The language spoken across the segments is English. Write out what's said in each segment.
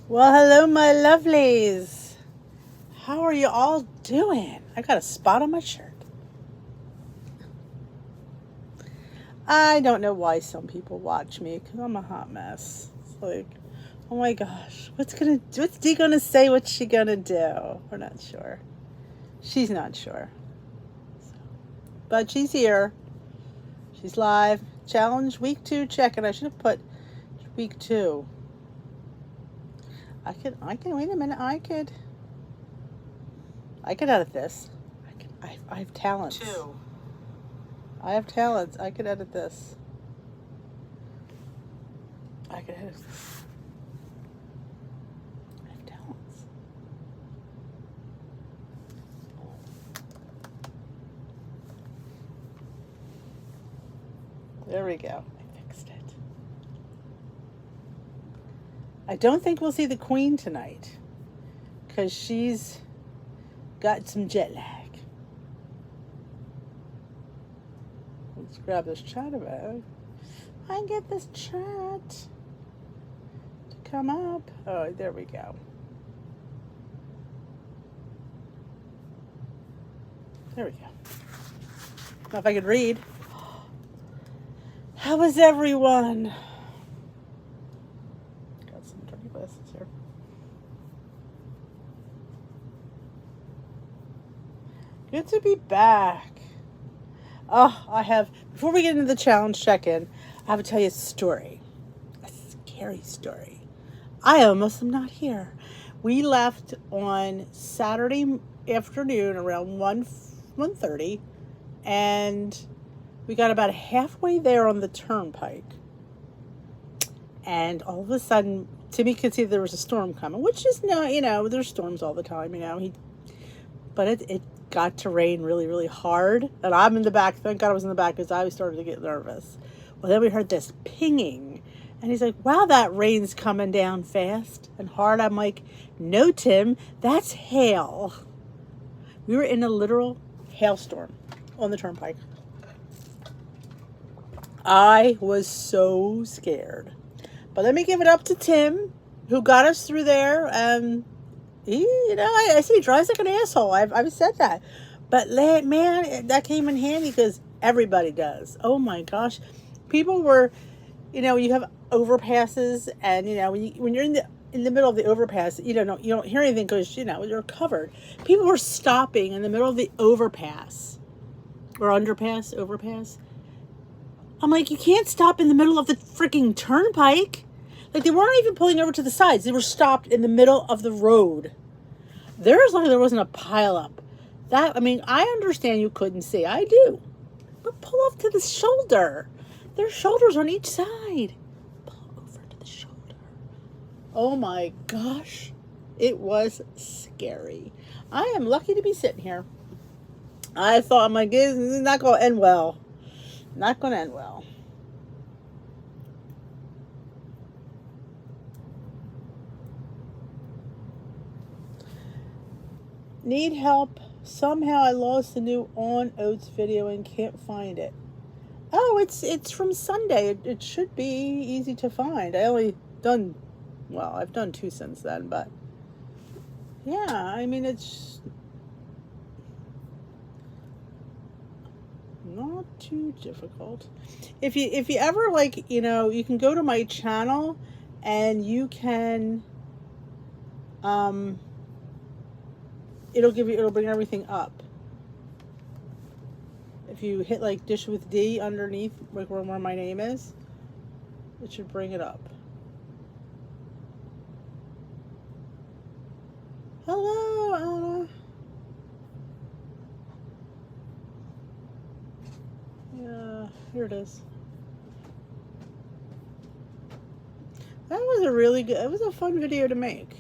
Well, hello, my lovelies. How are you all doing? I got a spot on my shirt. I don't know why some people watch me because I'm a hot mess. It's like, oh my gosh, what's Dee gonna say? What's she gonna do? We're not sure. She's not sure, but she's here. She's live. Challenge week 2 check, and I should have put week 2. I can. Wait a minute. I could edit this. I have talents. 2. I have talents. I could edit this. I could edit this. I have talents. There we go. I fixed it. I don't think we'll see the Queen tonight because she's got some jet lag. Let's grab this chat event. I can get this chat to come up. Oh, there we go. There we go. Now if I could read. How is everyone? Got some dirty glasses here. Good to be back. Oh, before we get into the challenge check-in, I have to tell you a story. A scary story. I almost am not here. We left on Saturday afternoon around 1:30, and we got about halfway there on the turnpike. And all of a sudden, Timmy could see there was a storm coming, which is not, there's storms all the time, but it got to rain really, really hard. And I'm in the back. Thank God I was in the back because I started to get nervous. Well, then we heard this pinging. And he's like, wow, that rain's coming down fast and hard. I'm like, no, Tim, that's hail. We were in a literal hailstorm on the turnpike. I was so scared. But let me give it up to Tim, who got us through there. I see he drives like an asshole. I've said that. But, man, that came in handy because everybody does. Oh, my gosh. People were, you have overpasses, and, when you're in the middle of the overpass, you don't hear anything because, you're covered. People were stopping in the middle of the overpass or overpass. I'm like, you can't stop in the middle of the freaking turnpike. Like, they weren't even pulling over to the sides. They were stopped in the middle of the road. There wasn't a pile up. I understand you couldn't see. I do. But pull off to the shoulder. There's shoulders on each side. Pull over to the shoulder. Oh my gosh. It was scary. I am lucky to be sitting here. I thought, this is not going to end well. Not going to end well. Need help? Somehow I lost the new On Oats video and can't find it. Oh, it's from Sunday. It should be easy to find. I've done 2 since then, but yeah, it's not too difficult. If you ever you can go to my channel and you can it'll bring everything up. If you hit Dish with D underneath where my name is, it should bring it up. Hello, Anna. Yeah, here it is. That was it was a fun video to make.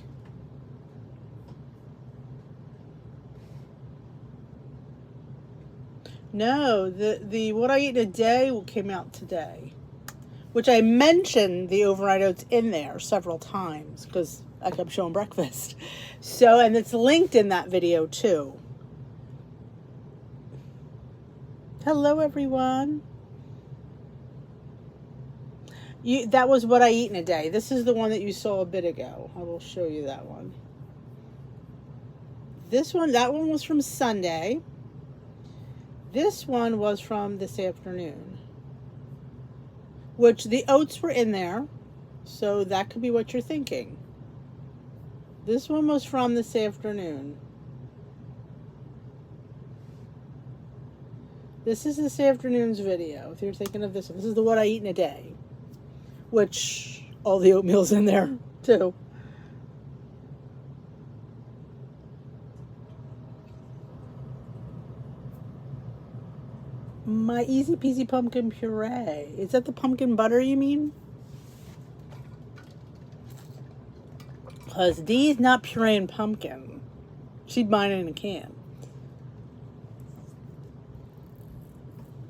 No, the What I Eat in a Day came out today, which I mentioned the overnight oats in there several times because I kept showing breakfast. So, and it's linked in that video too. Hello, everyone. That was what I eat in a day. This is the one that you saw a bit ago. I will show you that one. That one was from Sunday. This one was from this afternoon. Which the oats were in there. So that could be what you're thinking. This one was from this afternoon. This is this afternoon's video. If you're thinking of this one. This is the what I eat in a day. Which all the oatmeal's in there too. My easy peasy pumpkin puree. Is that the pumpkin butter you mean? Because Dee's not pureeing pumpkin. She'd buy it in a can.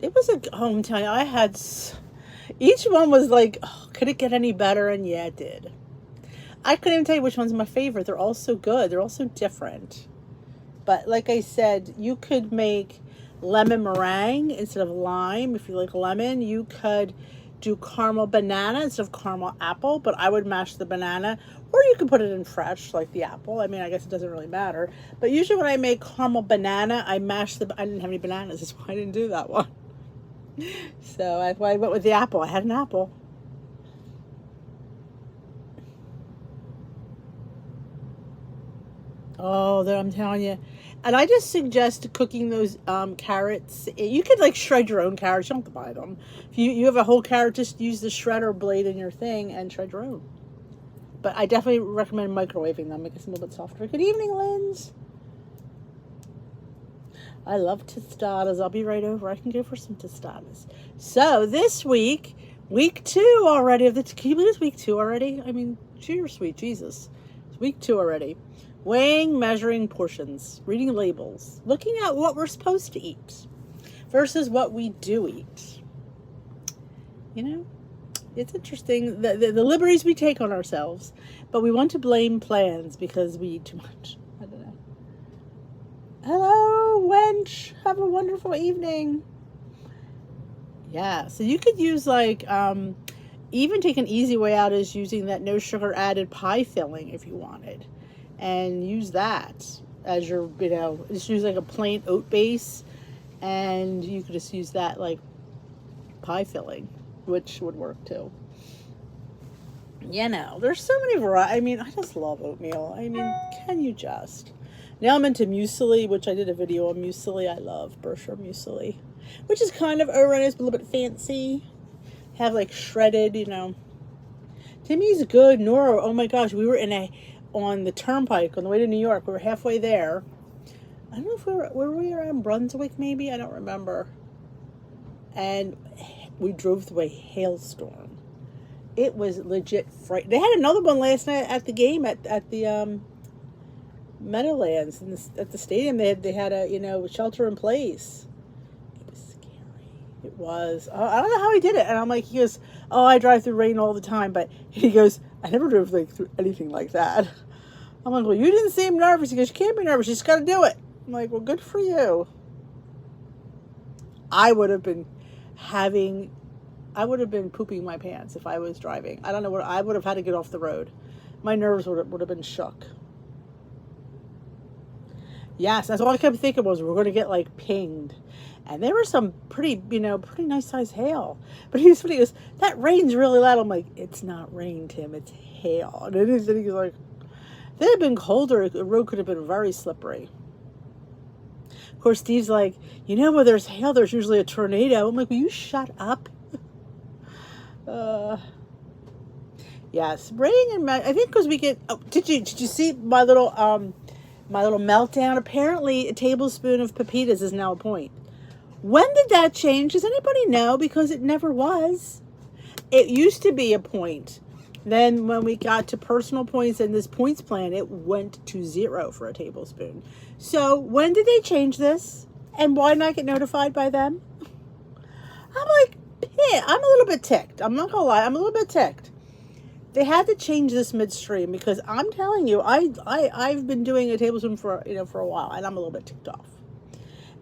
It was I'm telling you, I had... Each one was like, oh, could it get any better? And yeah, it did. I couldn't even tell you which one's my favorite. They're all so good. They're all so different. But like I said, you could make lemon meringue instead of lime. If you like lemon, you could do caramel banana instead of caramel apple, but I would mash the banana, or you could put it in fresh like the apple. I mean, I guess it doesn't really matter. But usually when I make caramel banana, I didn't have any bananas. That's why I didn't do that one. So that's why I went with the apple. I had an apple. Oh, I'm telling you. And I just suggest cooking those carrots. You could like shred your own carrots. You don't have to buy them. If you have a whole carrot, just use the shredder blade in your thing and shred your own. But I definitely recommend microwaving them. Make it a little bit softer. Good evening, Linz. I love tostadas. I'll be right over. I can go for some tostadas. So this week, week 2 already of the... Can you believe it's week 2 already? I mean, cheers, sweet Jesus. It's week 2 already. Weighing, measuring portions, reading labels, looking at what we're supposed to eat versus what we do eat. You know, it's interesting, the liberties we take on ourselves, but we want to blame plans because we eat too much. I don't know. Hello, wench. Have a wonderful evening. Yeah, so you could use like, even take an easy way out is using that no sugar added pie filling if you wanted. And use that as your, just use like a plain oat base, and you could just use that like pie filling, which would work too. There's so many varieties. I mean, I just love oatmeal. I mean, can you just? Now I'm into muesli, which I did a video on muesli. I love Berkshire muesli, which is kind of overnice, but a little bit fancy. Have like shredded, Timmy's good. Nora, oh my gosh, we were on the turnpike on the way to New York. We were halfway there. I don't know if where we were in Brunswick, maybe. I don't remember. And we drove through a hailstorm. It was legit frightening. They had another one last night at the game at the Meadowlands at the stadium. They had a shelter in place. It was scary. It was. I don't know how he did it. And I'm like, he goes, "Oh, I drive through rain all the time." But he goes, "I never drove through anything like that." I'm like, "Well, you didn't seem nervous." He goes, "You can't be nervous. You just got to do it." I'm like, "Well, good for you." I would have been pooping my pants if I was driving. I don't know I would have had to get off the road. My nerves would have been shook. Yes, that's all I kept thinking was we're going to get like pinged. And there were some pretty nice size hail. But he goes, "That rain's really loud." I'm like, "It's not rain, Tim. It's hail." And then he's like, if it had been colder, the road could have been very slippery. Of course, Steve's like, where there's hail, there's usually a tornado. I'm like, will you shut up? Yes, rain and I think because we get. Oh, did you see my little meltdown? Apparently, a tablespoon of pepitas is now a point. When did that change? Does anybody know? Because it never was. It used to be a point. Then when we got to personal points in this points plan, it went to 0 for a tablespoon. So when did they change this? And why not get notified by them? I'm like, I'm a little bit ticked. I'm not gonna lie, I'm a little bit ticked. They had to change this midstream because I'm telling you, I've been doing a tablespoon for a while, and I'm a little bit ticked off.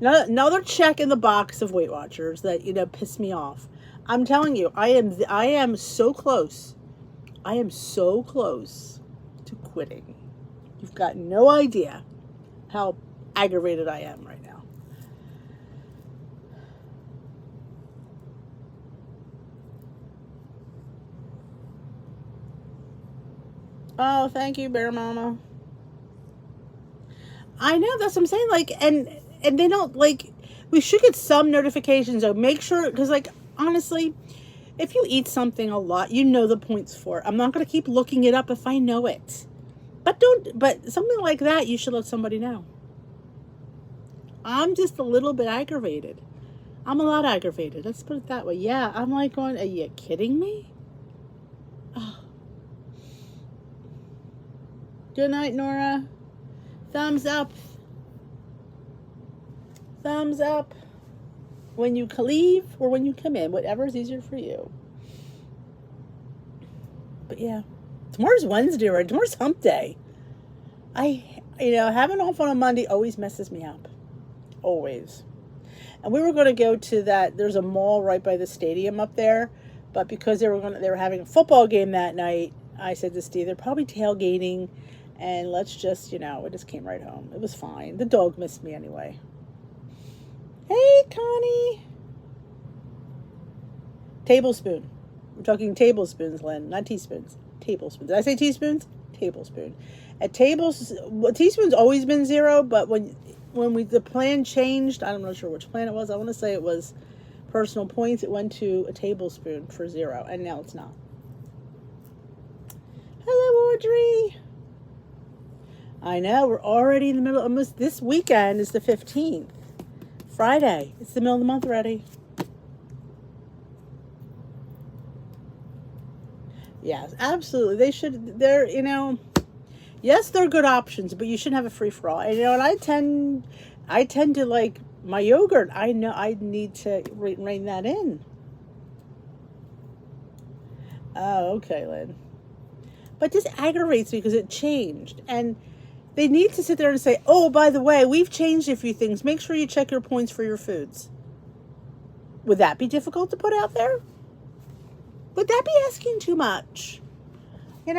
Another check in the box of Weight Watchers that piss me off. I'm telling you, I am so close. I am so close to quitting. You've got no idea how aggravated I am right now. Oh, thank you, Bear Mama. I know, that's what I'm saying. Like, and they don't, like, we should get some notifications though. Make sure, because, like, honestly, if you eat something a lot, you know the points for it. I'm not going to keep looking it up if I know it. But something like that, you should let somebody know. I'm just a little bit aggravated. I'm a lot aggravated. Let's put it that way. Yeah, I'm like going, are you kidding me? Oh. Good night, Nora. Thumbs up. Thumbs up. When you leave or when you come in, whatever is easier for you. But yeah, tomorrow's Wednesday, right? Tomorrow's hump day. Having off on a Monday always messes me up. Always. And we were going to go to there's a mall right by the stadium up there, but because they were having a football game that night, I said to Steve, they're probably tailgating, and let's just, we just came right home. It was fine. The dog missed me anyway. Hey, Connie. Tablespoon. We're talking tablespoons, Lynn, not teaspoons. Tablespoons. Did I say teaspoons? Tablespoon. Teaspoon's always been 0, but when the plan changed, I'm not sure which plan it was. I want to say it was personal points. It went to a tablespoon for 0, and now it's not. Hello, Audrey. I know, we're already in the middle. Almost this weekend is the 15th. Friday. It's the middle of the month already. Yes, absolutely. They should, yes, they're good options, but you shouldn't have a free-for-all. And I tend to like my yogurt. I know I need to rein that in. Oh, okay, Lynn. But this aggravates me because it changed. And they need to sit there and say, oh, by the way, we've changed a few things. Make sure you check your points for your foods. Would that be difficult to put out there? Would that be asking too much? I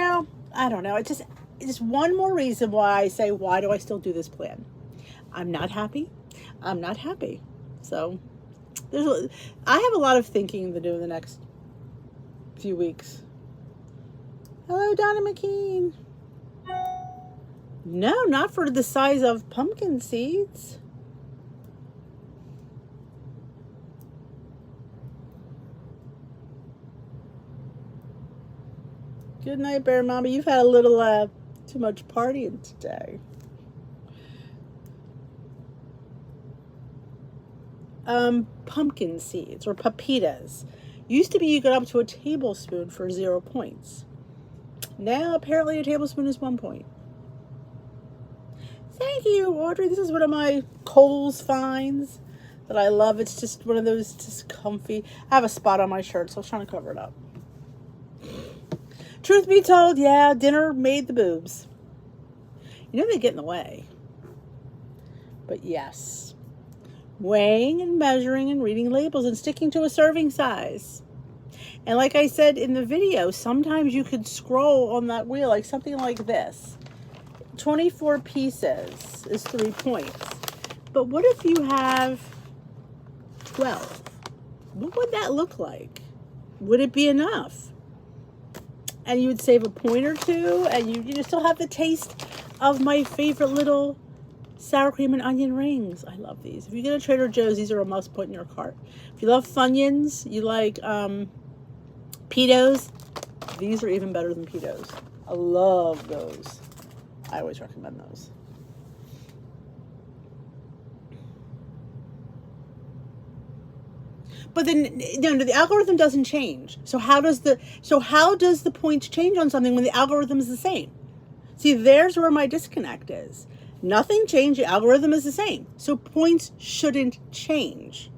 don't know. It's just one more reason why I say, why do I still do this plan? I'm not happy. I'm not happy. So I have a lot of thinking to do in the next few weeks. Hello, Donna McKean. No, not for the size of pumpkin seeds. Good night, Bear Mama. You've had a little too much partying today. Pumpkin seeds or pepitas. Used to be you got up to a tablespoon for 0 points. Now apparently a tablespoon is 1 point. Thank you, Audrey. This is one of my Kohl's finds that I love. It's just one of those just comfy. I have a spot on my shirt, so I was trying to cover it up. Truth be told, yeah, dinner made the boobs. They get in the way. But yes, weighing and measuring and reading labels and sticking to a serving size. And like I said in the video, sometimes you could scroll on that wheel like something like this. 24 pieces is 3 points. But what if you have 12? What would that look like? Would it be enough? And you would save a point or two, and you still have the taste of my favorite little sour cream and onion rings. I love these. If you get a Trader Joe's, these are a must put in your cart. If you love Funyuns, you like Pitos, these are even better than Pitos. I love those. I always recommend those. But then, the algorithm doesn't change. So how does the points change on something when the algorithm is the same? See, there's where my disconnect is. Nothing changed. The algorithm is the same. So points shouldn't change.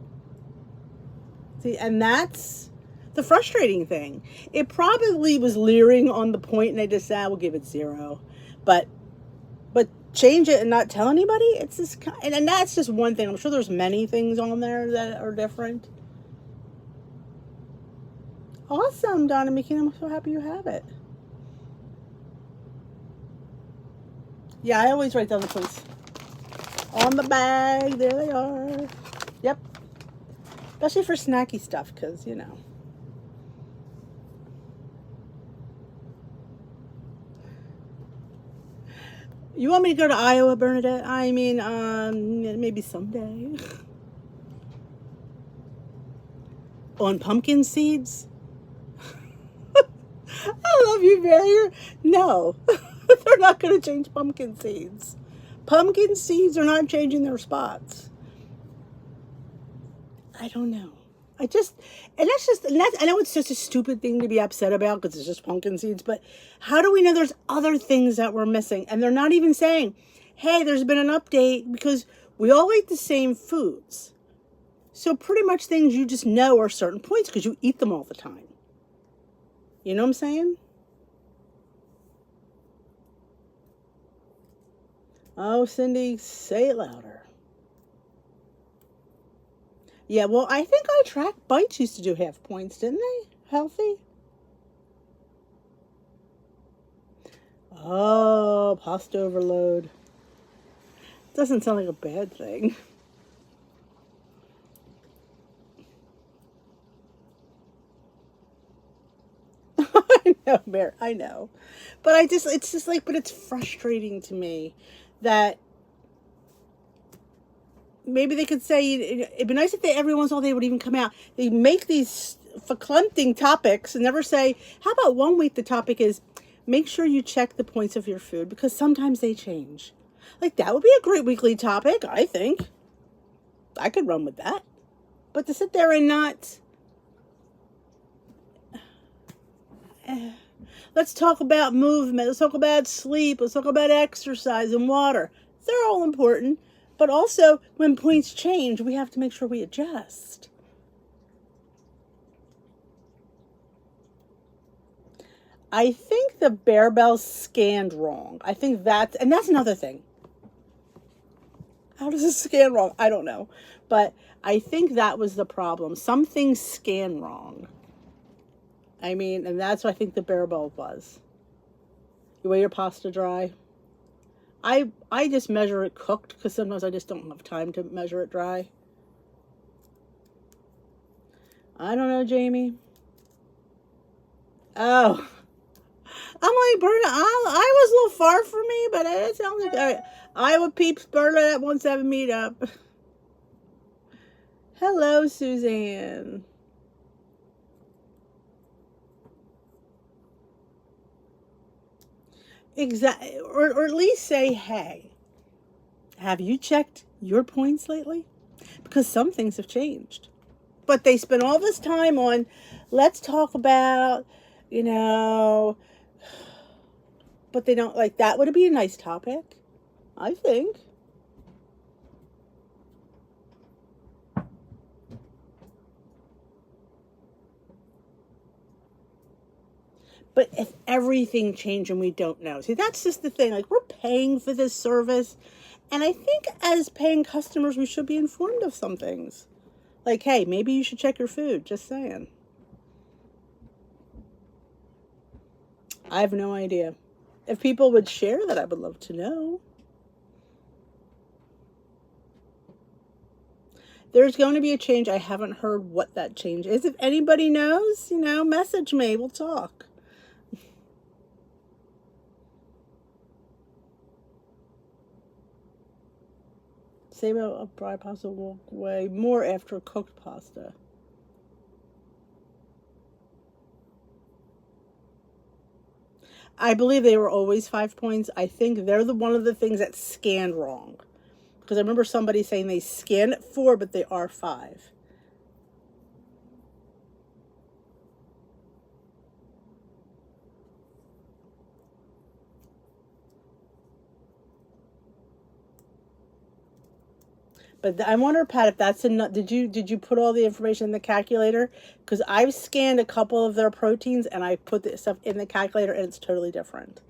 See, and that's the frustrating thing. It probably was leering on the point, and they just said, we'll give it 0. But change it and not tell anybody? It's just, and that's just one thing. I'm sure there's many things on there that are different. Awesome, Donna McKean. I'm so happy you have it. Yeah, I always write down the points. On the bag, there they are. Yep. Especially for snacky stuff, because, you know. You want me to go to Iowa, Bernadette? I mean, maybe someday. On pumpkin seeds? I love you, Barrier. No, they're not going to change pumpkin seeds. Pumpkin seeds are not changing their spots. I don't know. I know it's just a stupid thing to be upset about because it's just pumpkin seeds, but how do we know there's other things that we're missing? And they're not even saying, hey, there's been an update, because we all eat the same foods. So pretty much things you just know are certain points because you eat them all the time. You know what I'm saying? Oh, Cindy, say it louder. Yeah, well, I think I Track Bites used to do half points, didn't they? Healthy? Oh, pasta overload. Doesn't sound like a bad thing. I know, Bear, I know. But it's just like, but it's frustrating to me that maybe they could say, it'd be nice if every once in a while they would even come out. They make these verklemting topics and never say, how about one week the topic is, make sure you check the points of your food, because sometimes they change. Like, that would be a great weekly topic, I think. I could run with that. But to sit there and not... Let's talk about movement. Let's talk about sleep. Let's talk about exercise and water. They're all important. But also, when points change, we have to make sure we adjust. I think the Bear Bell scanned wrong. I think that's another thing. How does it scan wrong? I don't know. But I think that was the problem. Some things scan wrong. I mean, and that's what I think the Bear Bell was. You weigh your pasta dry. I just measure it cooked, because sometimes I just don't have time to measure it dry. I don't know, Jamie. Oh. I'm like, Berna, I was a little far from me, but it sounds like... All right. Iowa peeps, Berna wants to have a meetup. Hello, Suzanne. Exactly, or at least say, hey, have you checked your points lately? Because some things have changed. But they spend all this time on, let's talk about, you know, but they don't, like, that would be a nice topic, I think. But if everything changed and we don't know. See, that's just the thing. Like, we're paying for this service. And I think as paying customers, we should be informed of some things. Like, hey, maybe you should check your food. Just saying. I have no idea. If people would share that, I would love to know. There's going to be a change. I haven't heard what that change is. If anybody knows, you know, message me. We'll talk. Save a dry pasta will weigh more after cooked pasta. I believe they were always 5 points. I think they're one of the things that scanned wrong. Because I remember somebody saying they scanned at 4, but they are 5. But I wonder, Pat, if that's enough. Did you put all the information in the calculator? Because I've scanned a couple of their proteins and I put the stuff in the calculator and it's totally different,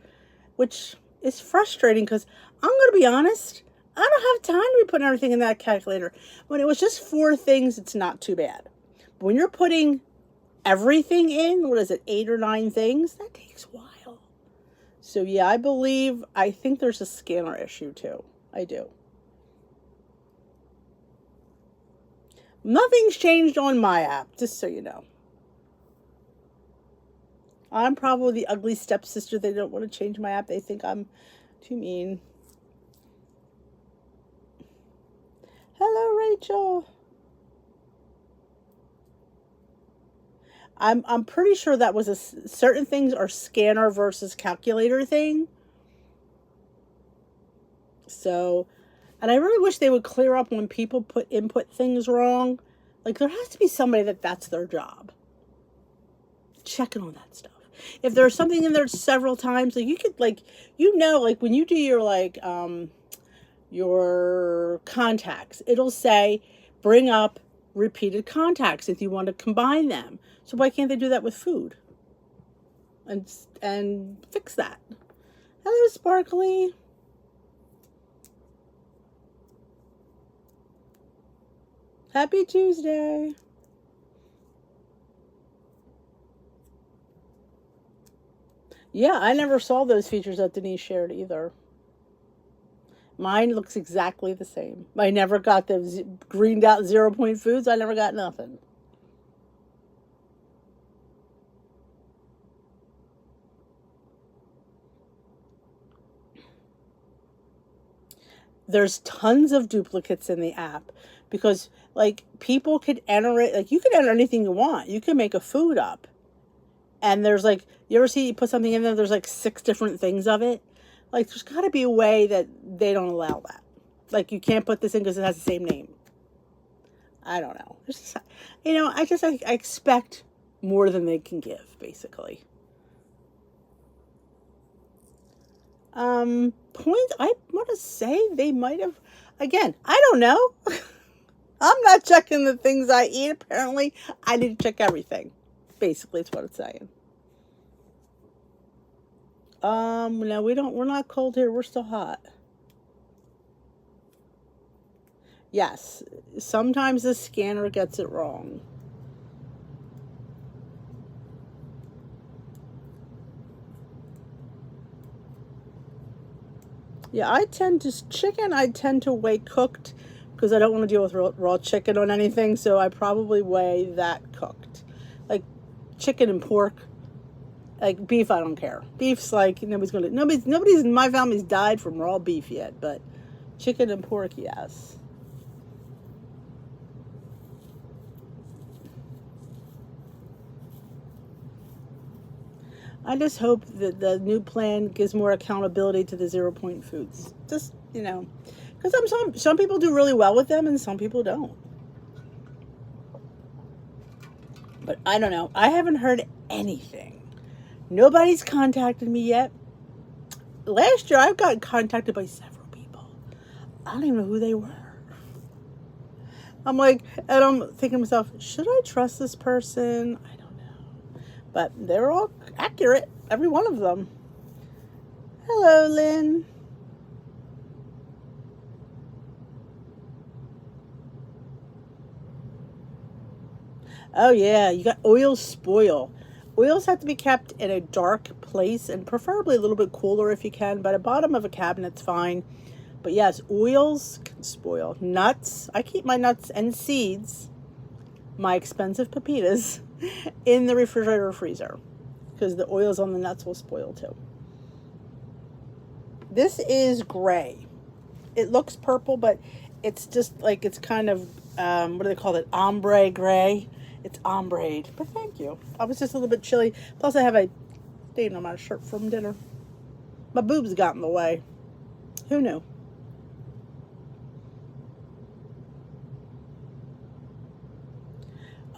which is frustrating because I'm going to be honest, I don't have time to be putting everything in that calculator. When it was just 4 things, it's not too bad. But when you're putting everything in, what is it, 8 or 9 things, that takes a while. So yeah, I think there's a scanner issue too. I do. Nothing's changed on my app, just so you know. I'm probably the ugly stepsister. They don't want to change my app. They think I'm too mean. Hello, Rachel. I'm pretty sure that was certain things are scanner versus calculator thing. So, and I really wish they would clear up when people input things wrong. Like, there has to be somebody that's their job, checking on that stuff. If there's something in there several times, like you could, like, like when you do your contacts, it'll say bring up repeated contacts if you want to combine them. So why can't they do that with food and fix that? Hello, Sparkly. Happy Tuesday. Yeah, I never saw those features that Denise shared either. Mine looks exactly the same. I never got the greened out 0-point foods. I never got nothing. There's tons of duplicates in the app because, like, people could enter it. Like, you could enter anything you want. You can make a food up. And there's, like, you ever see you put something in there, there's, like, 6 different things of it? Like, there's got to be a way that they don't allow that. Like, you can't put this in because it has the same name. I don't know. Just, I expect more than they can give, basically. Point, I want to say they might have, again, I don't know. I'm not checking the things I eat. Apparently, I need to check everything. Basically, it's what it's saying. No, we're not cold here. We're still hot. Yes, sometimes the scanner gets it wrong. Yeah, I tend to weigh cooked because I don't want to deal with raw chicken on anything, so I probably weigh that cooked. Like chicken and pork. Like beef, I don't care. Beef's like nobody's in my family's died from raw beef yet, but chicken and pork, yes. I just hope that the new plan gives more accountability to the 0-point foods. Just, because some people do really well with them and some people don't. But I don't know. I haven't heard anything. Nobody's contacted me yet. Last year, I've gotten contacted by several people. I don't even know who they were. I'm thinking to myself, should I trust this person? I don't know. But they're all accurate, every one of them. Hello, Lynn. Oh, yeah, you got oils spoil. Oils have to be kept in a dark place and preferably a little bit cooler if you can, but at the bottom of a cabinet's fine. But yes, oils can spoil. Nuts, I keep my nuts and seeds, my expensive pepitas, in the refrigerator or freezer because the oils on the nuts will spoil too. This is gray. It looks purple, but it's just like, it's kind of, what do they call it? Ombre gray. It's ombre, but thank you. I was just a little bit chilly. Plus, I have a stain on my shirt from dinner. My boobs got in the way. Who knew?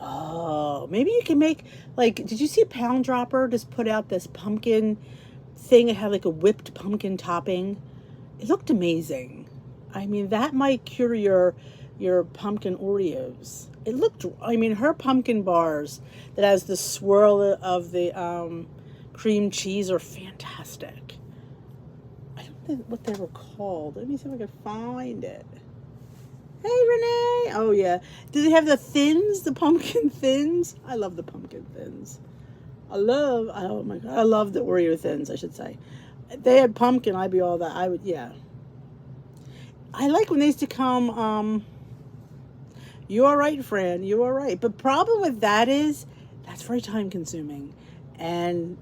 Oh, maybe you can make, like, did you see Pound Dropper just put out this pumpkin thing? It had like a whipped pumpkin topping. It looked amazing. I mean, that might cure your pumpkin Oreos. It looked, her pumpkin bars that has the swirl of the cream cheese are fantastic. I don't know what they were called. Let me see if I can find it. Hey, Renee. Oh, yeah. Do they have the thins, the pumpkin thins? I love the pumpkin thins. Oh my God, I love the Oreo thins, I should say. If they had pumpkin, I'd be all that. Yeah. I like when they used to come, you are right, Fran, you are right. But problem with that is, that's very time consuming. And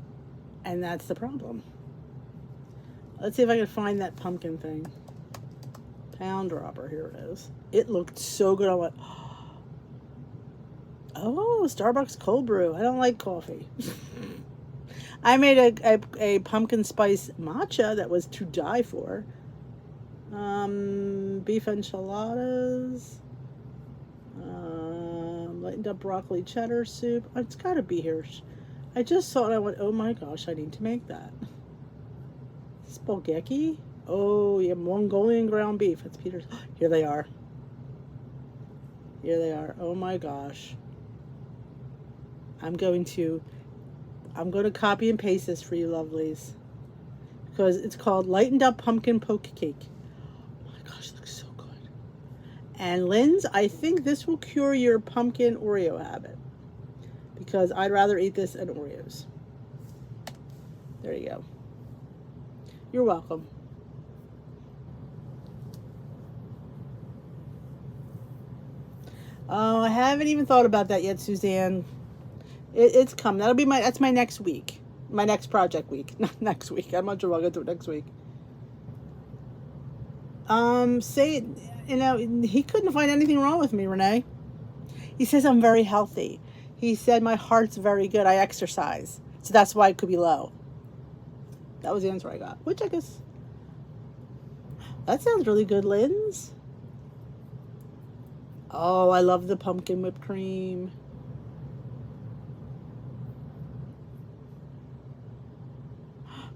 that's the problem. Let's see if I can find that pumpkin thing. Pound dropper, here it is. It looked so good. I went, oh, Starbucks cold brew. I don't like coffee. I made a pumpkin spice matcha that was to die for. Beef enchiladas. Lightened up broccoli cheddar soup. It's got to be here. I just saw it. I went, oh my gosh, I need to make that. Spaghetti. Oh, yeah, Mongolian ground beef. That's Peter's. Here they are. Here they are. Oh my gosh. I'm going to copy and paste this for you lovelies. Because it's called Lightened Up Pumpkin Poke Cake. Oh my gosh, it looks so good. And Linz, I think this will cure your pumpkin Oreo habit. Because I'd rather eat this than Oreos. There you go. You're welcome. Oh, I haven't even thought about that yet, Suzanne. It's coming. That's my next week. My next project week. Not next week. I'm not sure I'll get to it next week. He couldn't find anything wrong with me, Renee. He says I'm very healthy. He said my heart's very good. I exercise. So that's why it could be low. That was the answer I got. Which I guess... That sounds really good, Linz. Oh, I love the pumpkin whipped cream.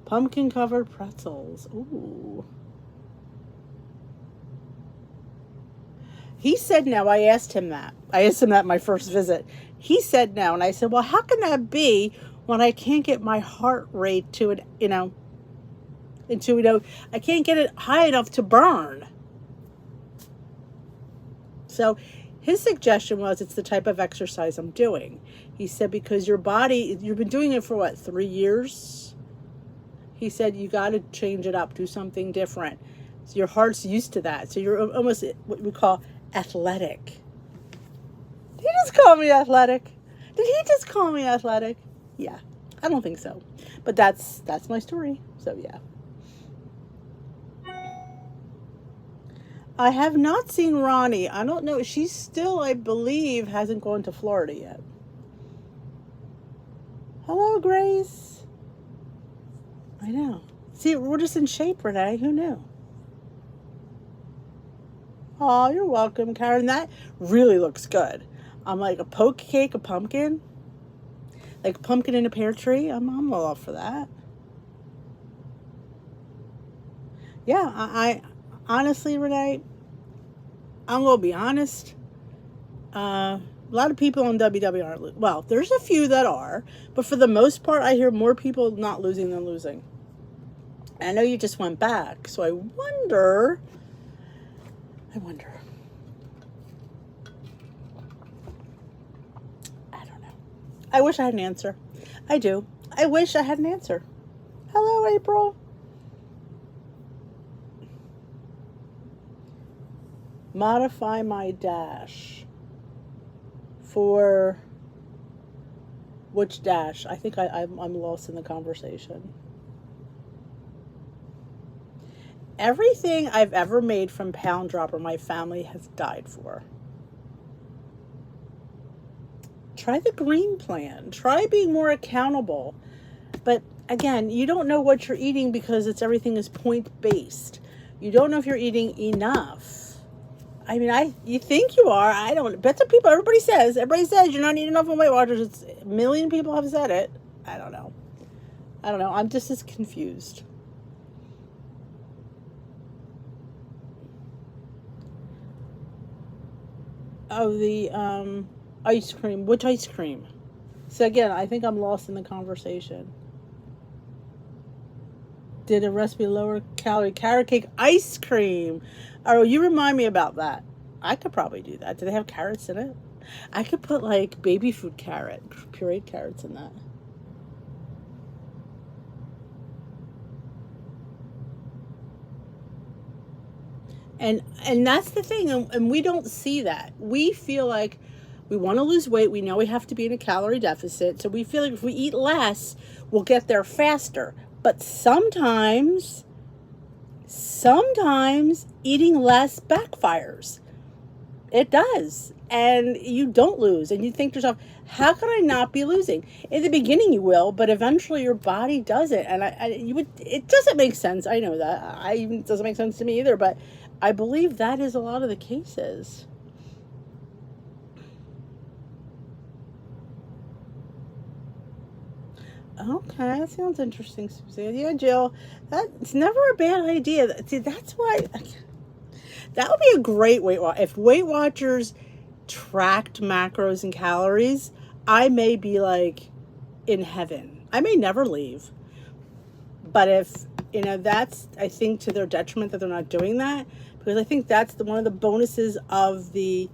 Pumpkin covered pretzels. Ooh. He said no. I asked him that my first visit. He said no. And I said, well, how can that be when I can't get my heart rate to it, I can't get it high enough to burn. So his suggestion was it's the type of exercise I'm doing. He said because your body, you've been doing it for what, 3 years? He said you got to change it up, do something different. So your heart's used to that. So you're almost what we call athletic. Did he just call me athletic? Yeah, I don't think so. But that's my story. So yeah. I have not seen Ronnie. I don't know. She's still, I believe, hasn't gone to Florida yet. Hello, Grace. I know. See, we're just in shape, Renee. Who knew? Oh, you're welcome, Karen. That really looks good. I'm like a poke cake, a pumpkin. Like a pumpkin in a pear tree. I'm all up for that. Yeah, I honestly, Renee, I'm going to be honest. A lot of people on WW aren't well, there's a few that are, but for the most part, I hear more people not losing than losing. I know you just went back, so I wonder. I don't know. I wish I had an answer. I do. I wish I had an answer. Hello, April. Modify my dash for which dash? I think I'm lost in the conversation. Everything I've ever made from Pound Dropper, my family has died for. Try the green plan. Try being more accountable. But again, you don't know what you're eating because everything is point-based. You don't know if you're eating enough. I mean, you think you are. I don't. That's what people. Everybody says you're not eating enough on Weight Watchers. It's a million people have said it. I don't know. I'm just as confused. Oh, the ice cream. Which ice cream? So again, I think I'm lost in the conversation. Did a recipe lower calorie carrot cake ice cream? Oh, you remind me about that. I could probably do that. Do they have carrots in it? I could put like baby food carrot, pureed carrots in that. And that's the thing, and we don't see that. We feel like we want to lose weight. We know we have to be in a calorie deficit, so we feel like if we eat less, we'll get there faster. But sometimes eating less backfires. It does. And you don't lose. And you think to yourself, how can I not be losing? In the beginning you will, but eventually your body does it. And it doesn't make sense. I know that. It doesn't make sense to me either, but I believe that is a lot of the cases. Okay, that sounds interesting, Suzanne. Yeah, Jill, that's never a bad idea. See, that's why that would be a great Weight Watch. If Weight Watchers tracked macros and calories, I may be like in heaven. I may never leave. But if, that's, I think, to their detriment that they're not doing that, because I think that's one of the bonuses of the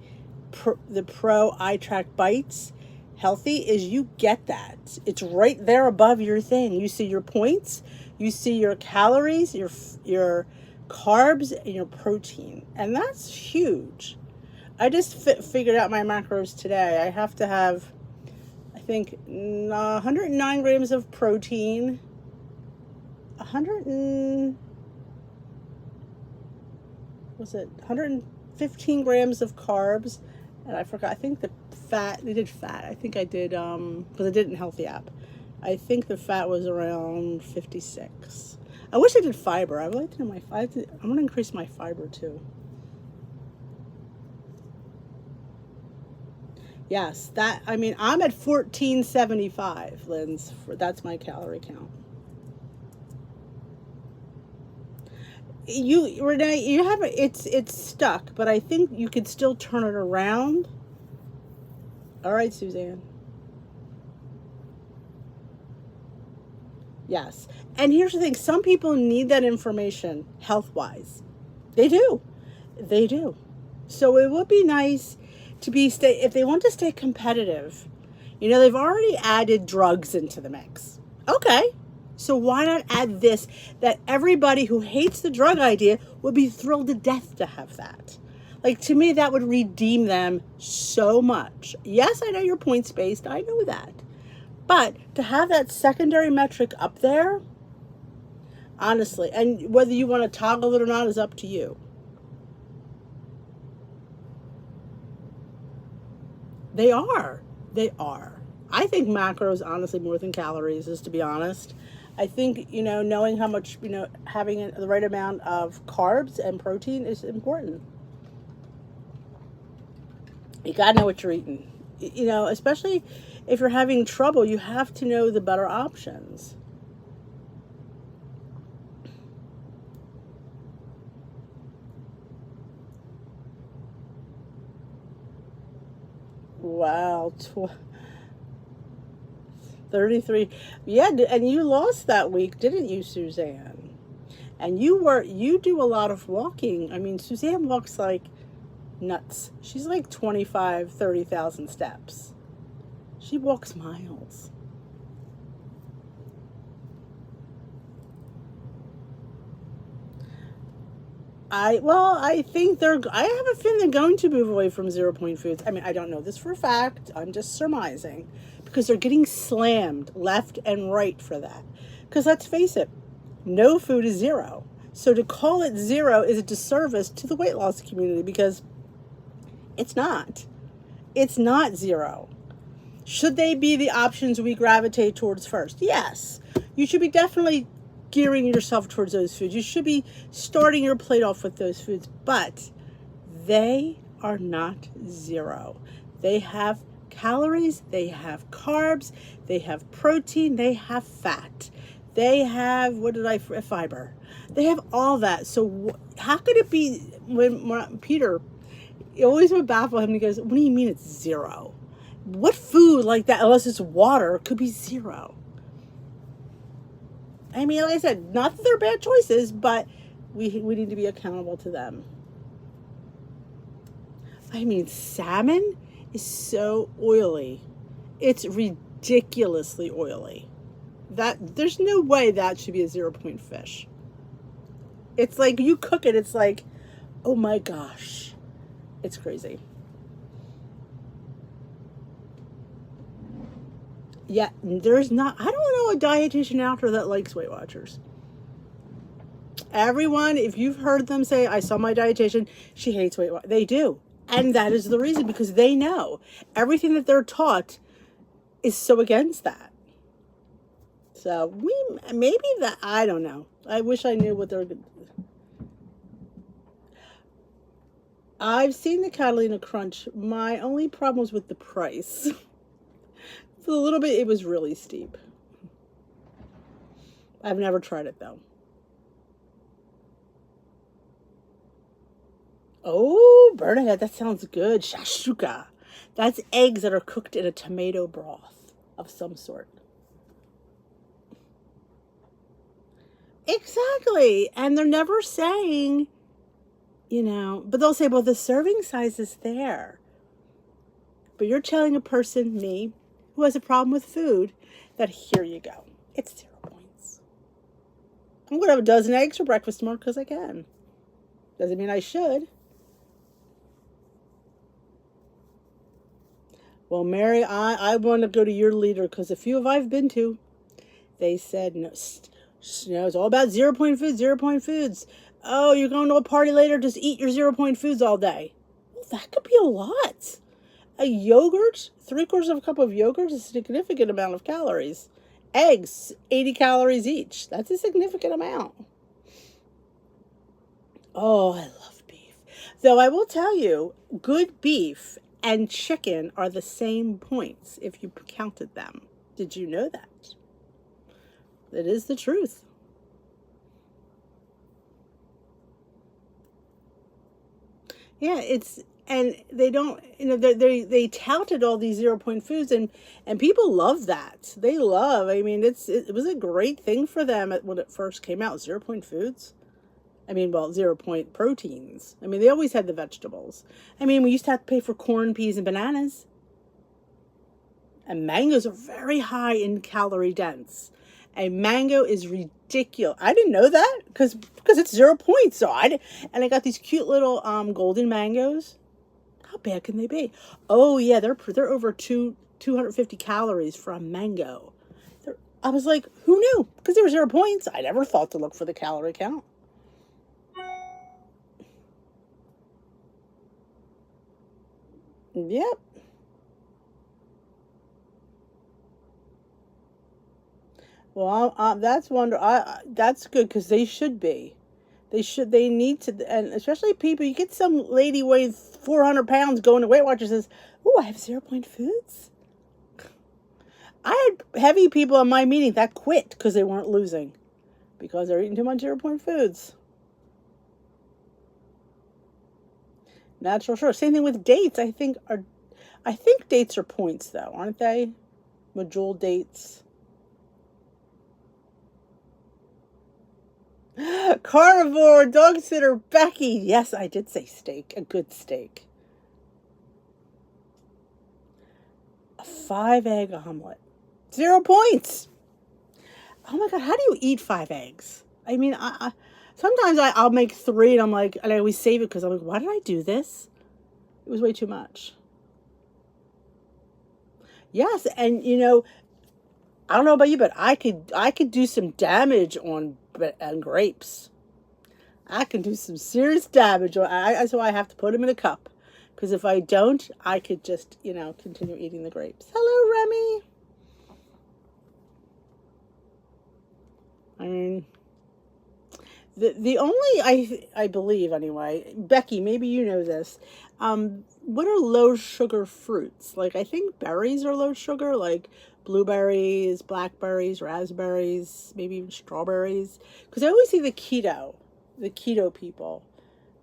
Pro iTrack Bites Healthy is you get that. It's right there above your thing. You see your points, you see your calories, your carbs, and your protein. And that's huge. I just figured out my macros today. I have to have, I think, 109 grams of protein, 115 grams of carbs, and I forgot, I think the fat, they did fat. I think I did, because I did it in Healthy app. I think the fat was around 56. I wish I did fiber. I would like to know my fiber. I'm going to increase my fiber too. Yes, I'm at 1475, Linz. That's my calorie count. Renee, you have it's stuck, but I think you could still turn it around. All right, Suzanne. Yes. And here's the thing, some people need that information health-wise. They do. They do. So it would be nice to if they want to stay competitive. They've already added drugs into the mix. Okay. So why not add this, that everybody who hates the drug idea would be thrilled to death to have that. Like, to me, that would redeem them so much. Yes, I know you're points-based. I know that. But to have that secondary metric up there, honestly, and whether you want to toggle it or not is up to you. They are. They are. I think macros, honestly, more than calories, is to be honest. I think, knowing how much, having the right amount of carbs and protein is important. You got to know what you're eating. Especially if you're having trouble, you have to know the better options. Wow. 33. Yeah, and you lost that week, didn't you, Suzanne? And you do a lot of walking. I mean, Suzanne walks like nuts. She's like 25, 30,000 steps. She walks miles. I think I have a feeling they're going to move away from 0 point foods. I mean, I don't know this for a fact. I'm just surmising because they're getting slammed left and right for that. Because let's face it, no food is zero. So to call it zero is a disservice to the weight loss community because it's not. It's not zero. Should they be the options we gravitate towards first? Yes. You should be definitely gearing yourself towards those foods. You should be starting your plate off with those foods, but they are not zero. They have calories, they have carbs, they have protein, they have fat, they have, fiber. They have all that. So how could it be when Peter, it always would baffle him. He goes, what do you mean it's zero? What food like that, unless it's water, could be zero? I mean, like I said, not that they're bad choices, but we need to be accountable to them. I mean, salmon is so oily. It's ridiculously oily. That there's no way that should be a 0 point fish. It's like you cook it, it's like, oh my gosh. It's crazy. Yeah, there's not, I don't know a dietitian out there that likes Weight Watchers. Everyone, if you've heard them say, I saw my dietitian, she hates Weight Watchers. They do. And that is the reason, because they know everything that they're taught is so against that. So maybe that, I don't know. I wish I knew what they're going to do. I've seen the Catalina Crunch. My only problem was with the price. For a little bit, it was really steep. I've never tried it though. Oh, Bernadette, that sounds good. Shashuka. That's eggs that are cooked in a tomato broth of some sort. Exactly. And they're never saying, but they'll say, well, the serving size is there. But you're telling a person, me, who has a problem with food, that here you go. It's 0 points. I'm going to have a dozen eggs for breakfast tomorrow because I can. Doesn't mean I should. Well, Mary, I want to go to your leader because a few of I've been to, they said, no, it's all about 0 point foods, 0 point foods. Oh, you're going to a party later, just eat your 0 point foods all day. Well, that could be a lot. A yogurt, 3/4 of a cup of yogurt is a significant amount of calories. Eggs, 80 calories each. That's a significant amount. Oh, I love beef. Though I will tell you, good beef and chicken are the same points if you counted them. Did you know that? It is the truth. Yeah, and they don't, they touted all these 0 point foods, and people love that. They love, I mean, it was a great thing for them when it first came out, 0 point foods. I mean, well, 0 point proteins. I mean, they always had the vegetables. I mean, we used to have to pay for corn, peas, and bananas. And mangoes are very high in calorie dense. A mango is ridiculous. I didn't know that because it's 0 points. So and I got these cute little golden mangoes. How bad can they be? Oh yeah, they're over 250 calories for a mango. I was like, who knew? Because they were 0 points. I never thought to look for the calorie count. Yep. Well, that's that's good because they should be. They need to, and especially people. You get some lady weighing 400 pounds going to Weight Watchers says, "Oh, I have 0 point foods." I had heavy people in my meeting that quit because they weren't losing because they're eating too much 0 point foods. Natural sugar. Same thing with dates. I think dates are points though, aren't they? Medjool dates. Carnivore dog sitter Becky. Yes, I did say steak. A good steak. A 5-egg omelet. 0 points. Oh my God, how do you eat 5 eggs? I mean, sometimes I'll make 3 and I'm like, and I always save it because I'm like, why did I do this? It was way too much. Yes, and I don't know about you, but I could do some damage on grapes. I can do some serious damage. So I have to put them in a cup. Because if I don't, I could just, continue eating the grapes. Hello, Remy. I mean, the only, I believe anyway, Becky, maybe you know this. What are low sugar fruits? Like, I think berries are low sugar, like blueberries, blackberries, raspberries, maybe even strawberries. Because I always see the keto people,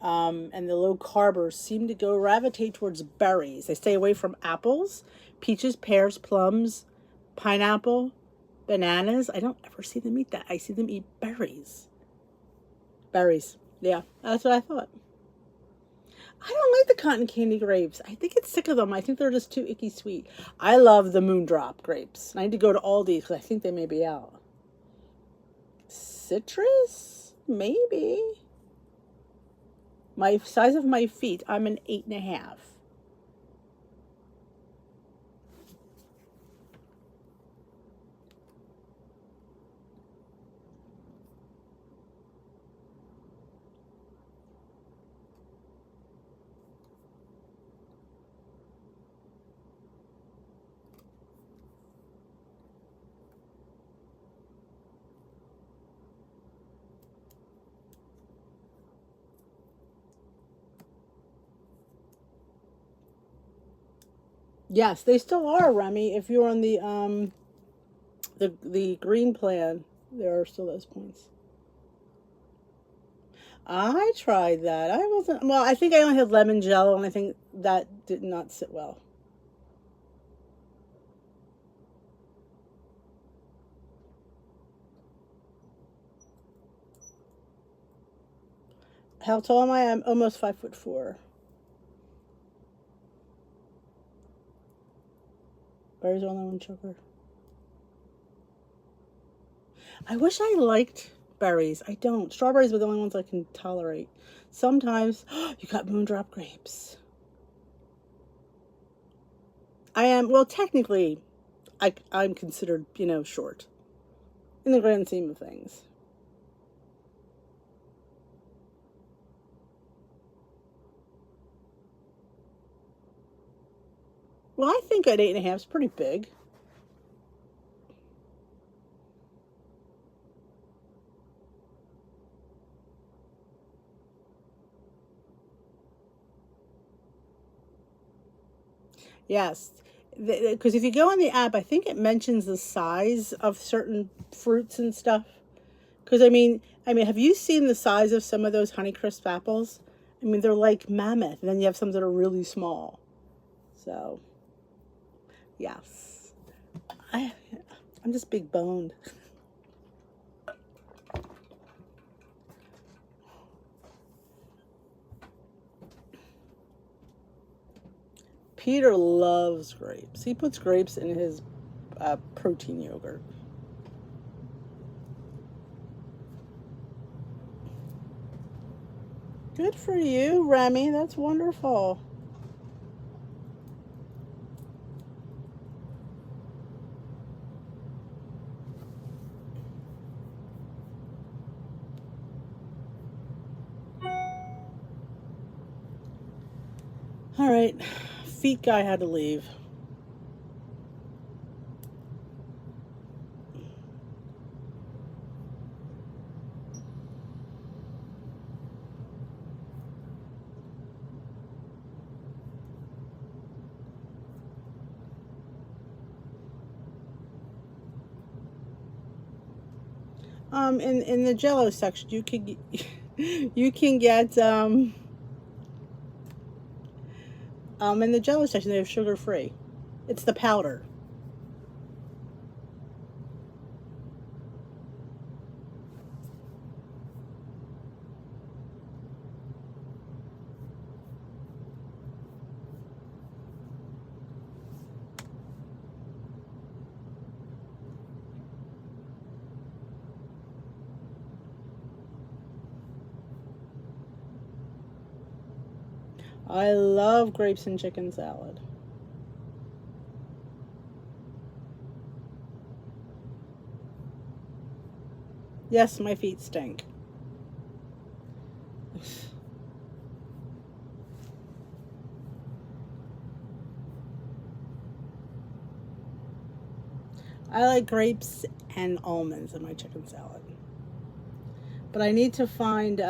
and the low carbers seem to gravitate towards berries. They stay away from apples, peaches, pears, plums, pineapple, bananas. I don't ever see them eat that. I see them eat berries. Berries. Yeah, that's what I thought. I don't like the cotton candy grapes. I think it's sick of them. I think they're just too icky sweet. I love the Moondrop grapes. I need to go to Aldi because I think they may be out. Citrus? Maybe. My size of my feet, I'm an 8.5. Yes, they still are, Remy. If you're on the green plan, there are still those points. I tried that. I wasn't well. I think I only had lemon jello, and I think that did not sit well. How tall am I? I'm almost 5'4". Berries are only one sugar. I wish I liked berries. I don't. Strawberries are the only ones I can tolerate. Sometimes you got Moondrop grapes. I am well. Technically, I'm considered short in the grand scheme of things. Well, I think at 8.5 is pretty big. Yes, because if you go on the app, I think it mentions the size of certain fruits and stuff. Because I mean, have you seen the size of some of those Honeycrisp apples? I mean, they're like mammoth, and then you have some that are really small. So, yes, I, I'm just big boned. Peter loves grapes. He puts grapes in his protein yogurt. Good for you, Remy. That's wonderful. All right, feet guy had to leave. In the Jello section, you can you can get in the Jello section they have sugar free. It's the powder. I love grapes and chicken salad. Yes, my feet stink. I like grapes and almonds in my chicken salad. But I need to find,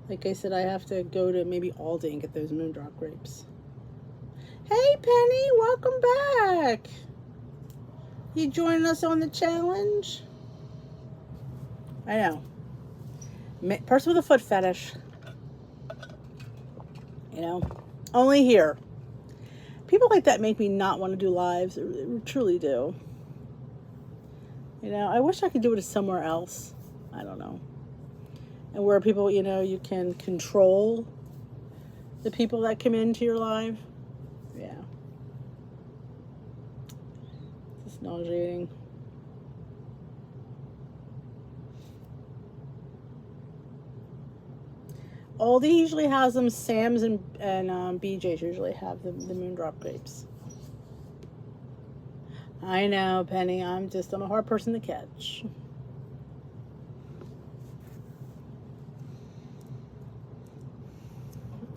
like I said, I have to go to maybe Aldi and get those Moondrop grapes. Hey, Penny, welcome back. You joining us on the challenge? I know. Person with a foot fetish. Only here. People like that make me not want to do lives. They truly do. I wish I could do it somewhere else. I don't know. And where people, you can control The people that come into your life. Yeah. It's nauseating. Aldi usually has them. Sam's and BJ's usually have the Moondrop grapes. I know, Penny. I'm a hard person to catch.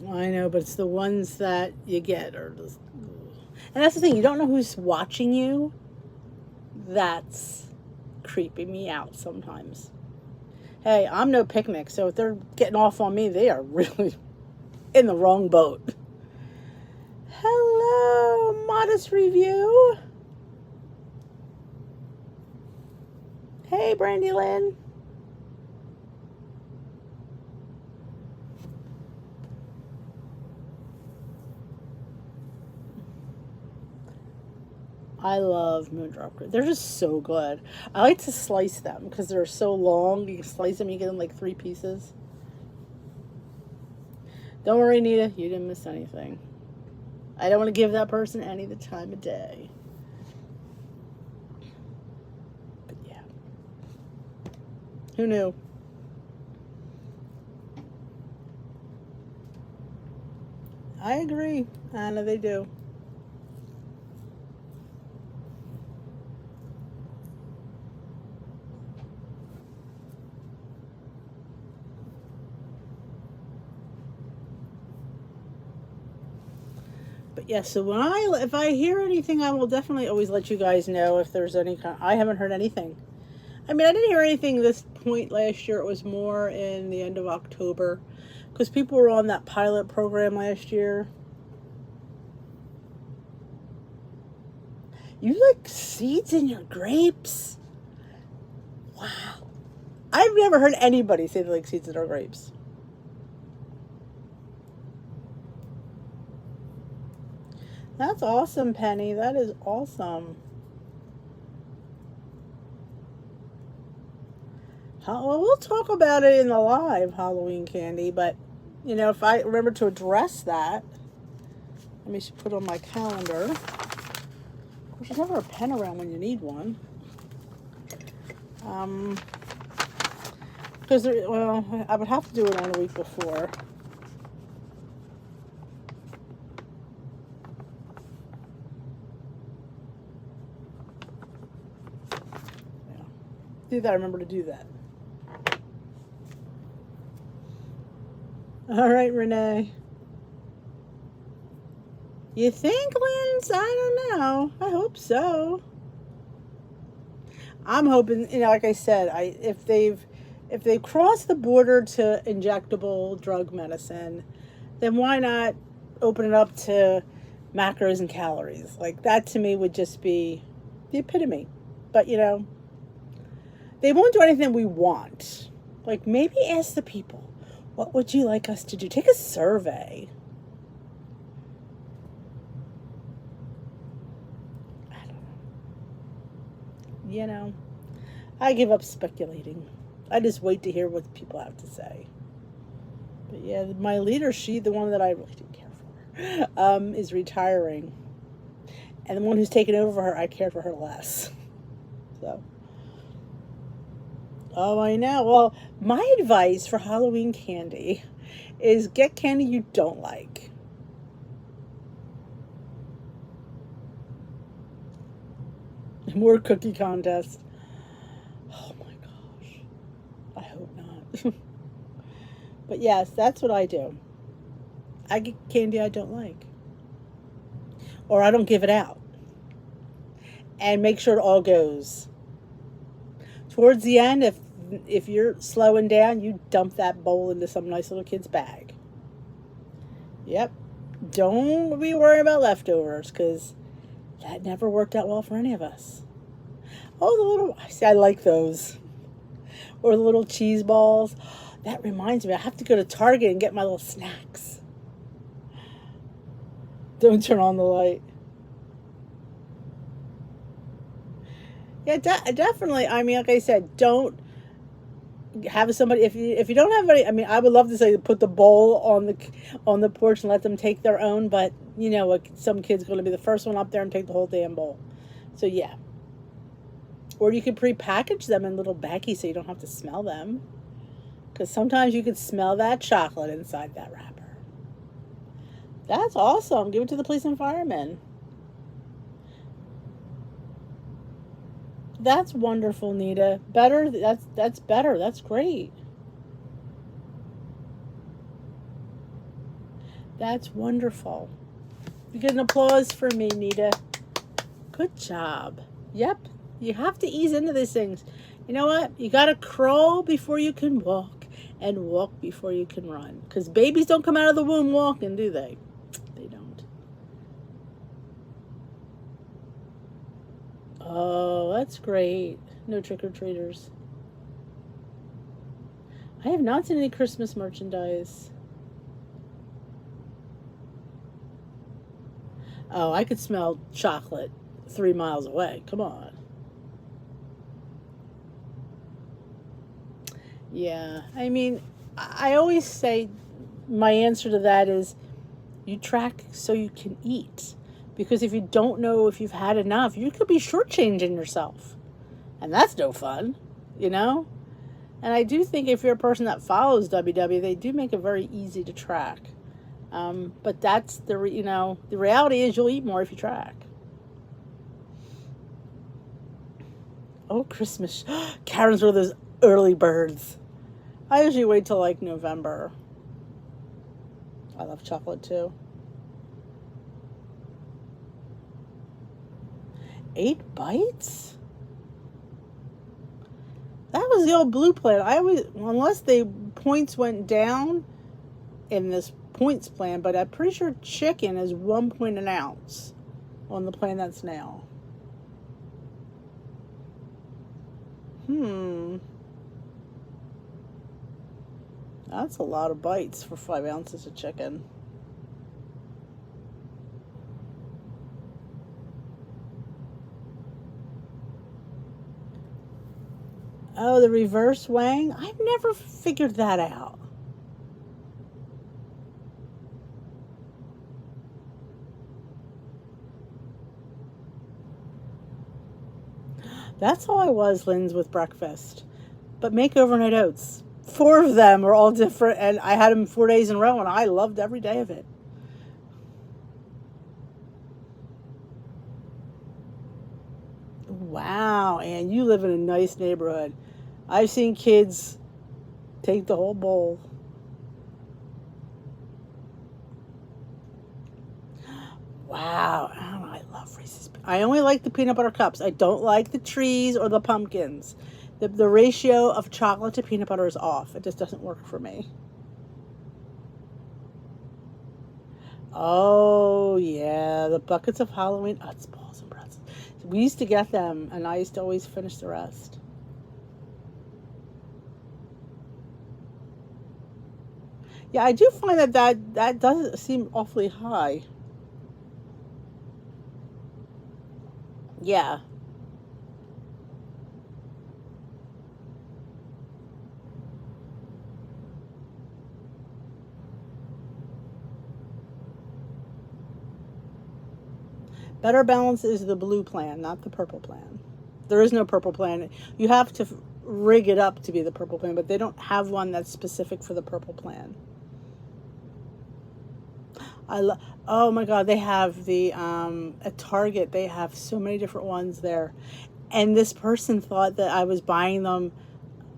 I know, but it's the ones that you get are just. And that's the thing. You don't know who's watching you. That's creeping me out sometimes. Hey, I'm no picnic, so if they're getting off on me, they are really in the wrong boat. Hello, Modest Review. Hey, Brandy Lynn. I love Moondrop grapes. They're just so good. I like to slice them because they're so long. You can slice them, you get them like 3 pieces. Don't worry, Nita. You didn't miss anything. I don't want to give that person any the time of day. But yeah. Who knew? I agree. I know they do. But yeah, so if I hear anything, I will definitely always let you guys know if there's any kind. I haven't heard anything. I mean, I didn't hear anything this point last year. It was more in the end of October, because people were on that pilot program last year. You like seeds in your grapes? Wow. I've never heard anybody say they like seeds in their grapes. That's awesome, Penny. That is awesome. Well, we'll talk about it in the live Halloween candy, but, you know, if I remember to address that, let me put on my calendar. Of course, there's never a pen around when you need one. Because, well, I would have to do it on a week before. See that I remember to do that. All right, Renee. You think, Linz? I don't know. I hope so. I'm hoping, you know, like I said, if they've crossed the border to injectable drug medicine, then why not open it up to macros and calories? Like, that to me would just be the epitome. But, you know, they won't do anything we want. Like, maybe ask the people, what would you like us to do? Take a survey. I don't know. You know, I give up speculating. I just wait to hear what people have to say. But yeah, my leader, the one that I really do care for, is retiring. And the one who's taken over for her, I care for her less. So. Oh, I know. Well, my advice for Halloween candy is get candy you don't like. More cookie contest. Oh my gosh. I hope not. But yes, that's what I do. I get candy I don't like. Or I don't give it out. And make sure it all goes. Towards the end, if you're slowing down, you dump that bowl into some nice little kid's bag. Yep. Don't be worried about leftovers, because that never worked out well for any of us. Oh, I like those. Or the little cheese balls. That reminds me, I have to go to Target and get my little snacks. Don't turn on the light. Yeah, definitely. I mean, like I said, don't, have somebody, if you don't have any, I mean, I would love to say put the bowl on the porch and let them take their own, but you know what, some kid's going to be the first one up there and take the whole damn bowl. So yeah. Or you could pre-package them in little baggies so you don't have to smell them. Because sometimes you could smell that chocolate inside that wrapper. That's awesome. Give it to the police and firemen. That's wonderful, Nita. Better. That's better. That's great. That's wonderful. You get an applause for me, Nita. Good job. Yep. You have to ease into these things. You know what? You got to crawl before you can walk and walk before you can run. Because babies don't come out of the womb walking, do they? They don't. Oh, that's great. No trick-or-treaters. I have not seen any Christmas merchandise. Oh, I could smell chocolate 3 miles away. Come on. Yeah, I mean, I always say my answer to that is you track so you can eat. Because if you don't know if you've had enough, you could be shortchanging yourself. And that's no fun, you know? And I do think if you're a person that follows WW, they do make it very easy to track. But that's the reality is you'll eat more if you track. Oh, Christmas. Karen's one of those early birds. I usually wait till like November. I love chocolate too. 8 bites? That was the old blue plan. I always, unless the points went down in this points plan, but I'm pretty sure chicken is 1 point an ounce on the plan that's now. That's a lot of bites for 5 ounces of chicken. Oh, the reverse weighing? I've never figured that out. That's how I was, Lynn's, with breakfast. But make overnight oats. 4 of them were all different, and I had them 4 days in a row, and I loved every day of it. Wow, and you live in a nice neighborhood. I've seen kids take the whole bowl. Wow, oh, I love Reese's. I only like the peanut butter cups. I don't like the trees or the pumpkins. The ratio of chocolate to peanut butter is off. It just doesn't work for me. Oh, yeah, the buckets of Halloween Utz balls and pretzels. We used to get them, and I used to always finish the rest. Yeah, I do find that does seem awfully high. Yeah. Better Balance is the blue plan, not the purple plan. There is no purple plan. You have to rig it up to be the purple plan, but they don't have one that's specific for the purple plan. Oh my God, they have the at Target. They have so many different ones there, and this person thought that I was buying them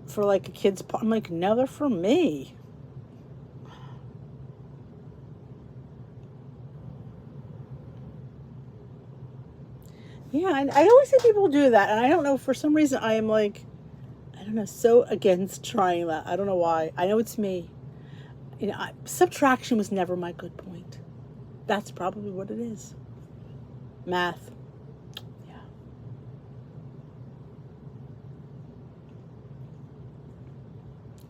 for like a kid's. I'm like, no, they're for me. Yeah, and I always see people do that, and I don't know, for some reason I am like, I don't know, so against trying that. I don't know why. I know it's me. You know, subtraction was never my good point. That's probably what it is. Math. Yeah.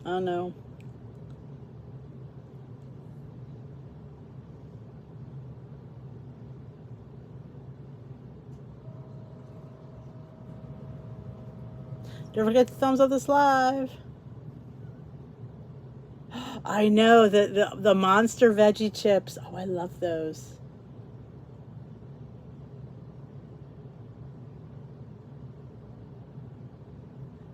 I know. Don't forget to thumbs up this live. I know the monster veggie chips. Oh, I love those.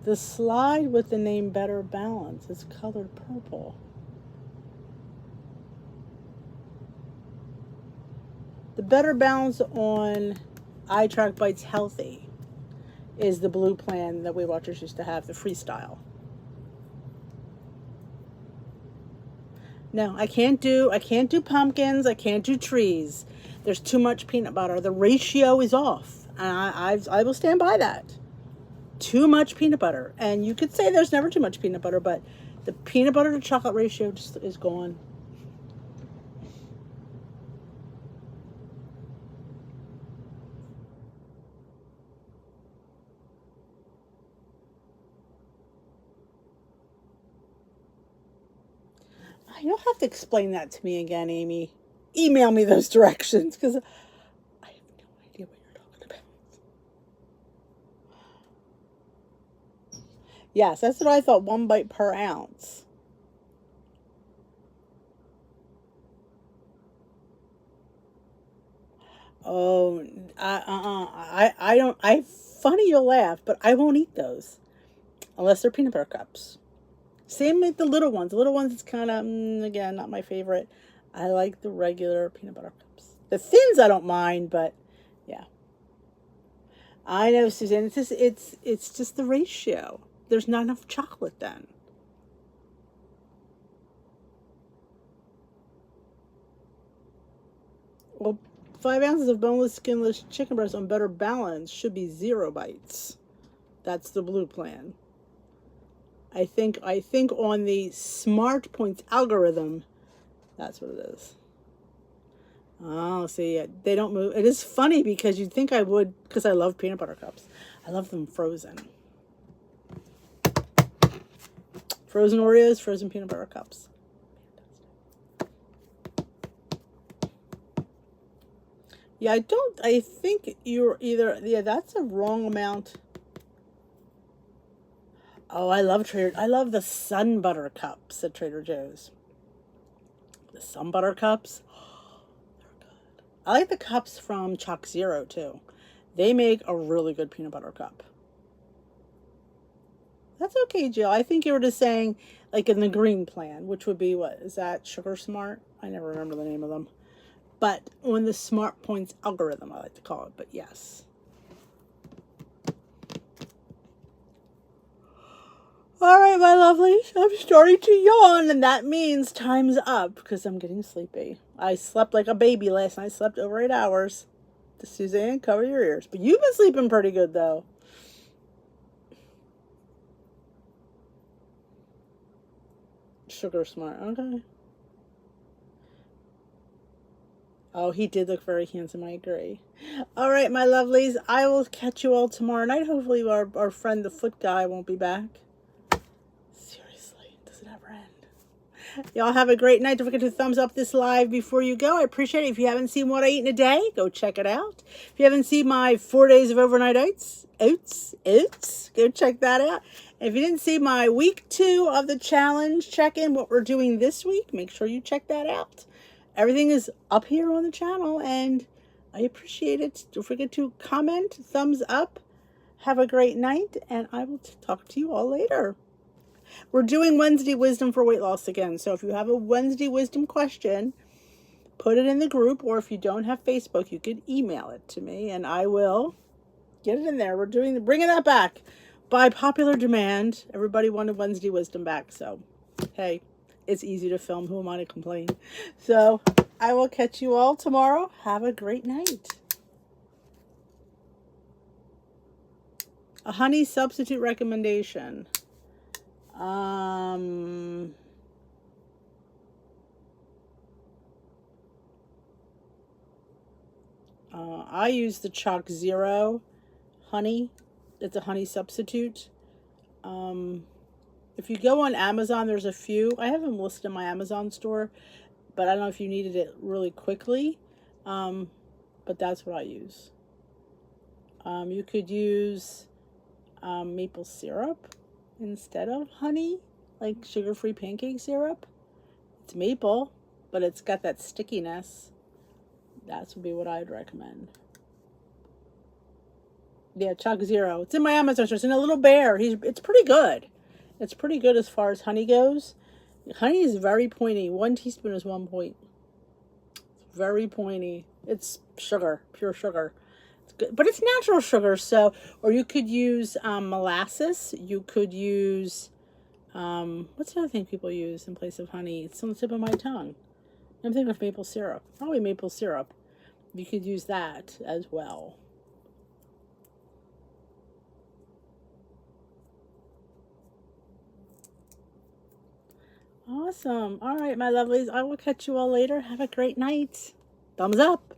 The slide with the name Better Balance is colored purple. The Better Balance on iTrack Bites Healthy is the blue plan that Weight Watchers used to have, the freestyle. No, I can't do pumpkins, I can't do trees. There's too much peanut butter. The ratio is off. And I will stand by that. Too much peanut butter. And you could say there's never too much peanut butter, but the peanut butter to chocolate ratio just is gone. You'll have to explain that to me again, Amy. Email me those directions, because I have no idea what you're talking about. Yes, that's what I thought, 1 bite per ounce. Oh, I don't, funny you'll laugh, but I won't eat those unless they're peanut butter cups. Same with the little ones. The little ones, it's kind of, again, not my favorite. I like the regular peanut butter cups. The thins I don't mind, but yeah. I know, Suzanne. It's just the ratio. There's not enough chocolate then. Well, 5 ounces of boneless, skinless chicken breast on Better Balance should be 0 bites. That's the blue plan. I think on the Smart Points algorithm, that's what it is. Oh, see, they don't move. It is funny because you'd think I would, because I love peanut butter cups. I love them frozen. Frozen Oreos, frozen peanut butter cups. Yeah, I think you're either, yeah, that's a wrong amount. Oh, I love the Sun Butter Cups at Trader Joe's. The Sun Butter Cups, oh, they're good. I like the cups from Chalk Zero too. They make a really good peanut butter cup. That's okay, Jill. I think you were just saying, like in the green plan, which would be, what is that? Sugar Smart? I never remember the name of them. But on the Smart Points algorithm, I like to call it. But yes. All right, my lovelies, I'm starting to yawn, and that means time's up because I'm getting sleepy. I slept like a baby last night. I slept over 8 hours. Suzanne, cover your ears. But you've been sleeping pretty good, though. Sugar Smart, okay. Oh, he did look very handsome, I agree. All right, my lovelies, I will catch you all tomorrow night. Hopefully our friend the foot guy won't be back. Seriously, does it ever end? Y'all have a great night. Don't forget to thumbs up this live before you go. I appreciate it. If you haven't seen what I eat in a day, go check it out. If you haven't seen my 4 days of overnight oats, go check that out. And if you didn't see my week 2 of the challenge check-in, what we're doing this week, make sure you check that out. Everything is up here on the channel, and I appreciate it. Don't forget to comment, thumbs up. Have a great night, and I will talk to you all later. We're doing Wednesday Wisdom for weight loss again, so if you have a Wednesday Wisdom question, put it in the group, or if you don't have Facebook, you could email it to me, and I will get it in there. We're bringing that back by popular demand. Everybody wanted Wednesday Wisdom back, so hey. It's easy to film. Who am I to complain? So I will catch you all tomorrow. Have a great night. A honey substitute recommendation. I use the Chalk Zero honey. It's a honey substitute. If you go on Amazon, there's a few. I have them listed in my Amazon store, but I don't know if you needed it really quickly. But that's what I use. You could use maple syrup instead of honey. like sugar-free pancake syrup. It's maple, but it's got that stickiness. That would be what I'd recommend. Yeah, Chalk Zero. It's in my Amazon store. It's in a little bear. It's pretty good. It's pretty good as far as honey goes. Honey is very pointy. 1 teaspoon is 1 point. It's very pointy. It's sugar, pure sugar. It's good, but it's natural sugar. So, or you could use molasses. You could use what's the other thing people use in place of honey? It's on the tip of my tongue. I'm thinking of maple syrup. Probably maple syrup. You could use that as well. Awesome. All right, my lovelies. I will catch you all later. Have a great night. Thumbs up.